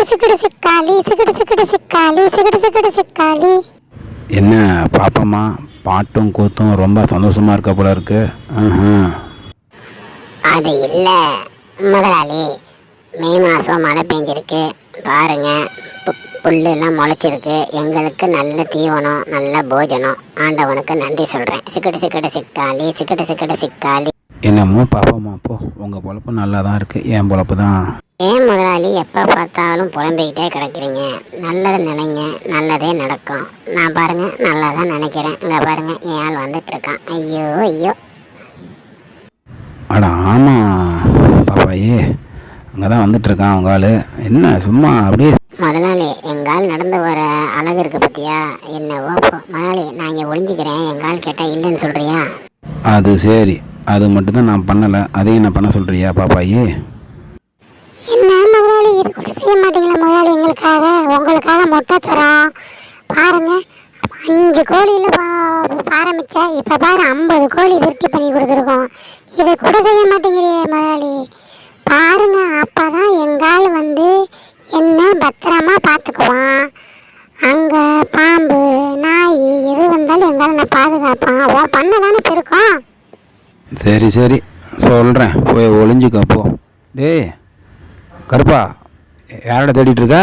சிக்கடு சிக்காளி சிக்கடு சிக்கடு சிக்காளி சிக்கடு சிக்கடு சிக்காளி. என்ன பாப்பம்மா, பாட்டும் கூத்தும் ரொம்ப சந்தோஷமா இருக்க போல இருக்கு. அது இல்லை முதலாளி, மே மாதம் மழை பெஞ்சிருக்கு பாருங்க, புல்லெல்லாம் முளைச்சிருக்கு. எங்களுக்கு நல்ல தீவனம், நல்ல போஜனம். ஆண்டவனுக்கு நன்றி சொல்கிறேன். சிக்கடு சிக்கடு சிக்காளி சிக்கடு சிக்கடு சிக்காளி. என்னமோ பாப்பம்மா, அப்போ உங்கள் பொழப்பு நல்லா தான் இருக்குது, என் பொழப்பு தான். ஏன் முதலாளி எப்போ பார்த்தாலும் புலம்பிக்கிட்டே கிடக்குறீங்க? நல்லது நினைங்க, நல்லதே நடக்கும். நான் பாருங்க நல்லா தான் நினைக்கிறேன். இங்கே பாருங்க என் ஆள் வந்துட்டு இருக்கான். ஐயோ ஐயோ. அட ஆமாம் பாப்பாயே, அங்கே தான் வந்துட்டுருக்கான் உங்கள் ஆள். என்ன சும்மா அப்படியே? முதலாளி, எங்கால் நடந்து வர அழகு இருக்கு பத்தியா? என்னவோ முதலாளி, நான் இங்கே ஒளிஞ்சிக்கிறேன், எங்கால் கேட்டால் இல்லைன்னு சொல்கிறியா? அது சரி, அது மட்டும்தான் நான் பண்ணலை, அதையும் நான் பண்ண சொல்கிறியா பாப்பாயே? என்ன முதலாளி, இது கூட செய்ய மாட்டீங்களா முதலாளி? உங்களுக்காக முட்டை தரோம் பாருங்க. 5 கோழியில் ஆரம்பித்தேன், இப்போ பாரு 50 கோழி விருத்தி பண்ணி கொடுத்துருக்கோம். இதை கூட செய்ய மாட்டேங்கிறே முதலாளி. பாருங்க, அப்போ தான் எங்கால் வந்து என்ன பத்திரமா பார்த்துக்குவான். அங்கே பாம்பு நாய் எது வந்தாலும் எங்கால் நான் பாதுகாப்பான். உன் பண்ண தானே பெருக்கும். சரி சரி சொல்கிறேன், போய் ஒளிஞ்சுக்கப்போ. டேய் கருப்பா, யாரோட தேடிட்டு இருக்க?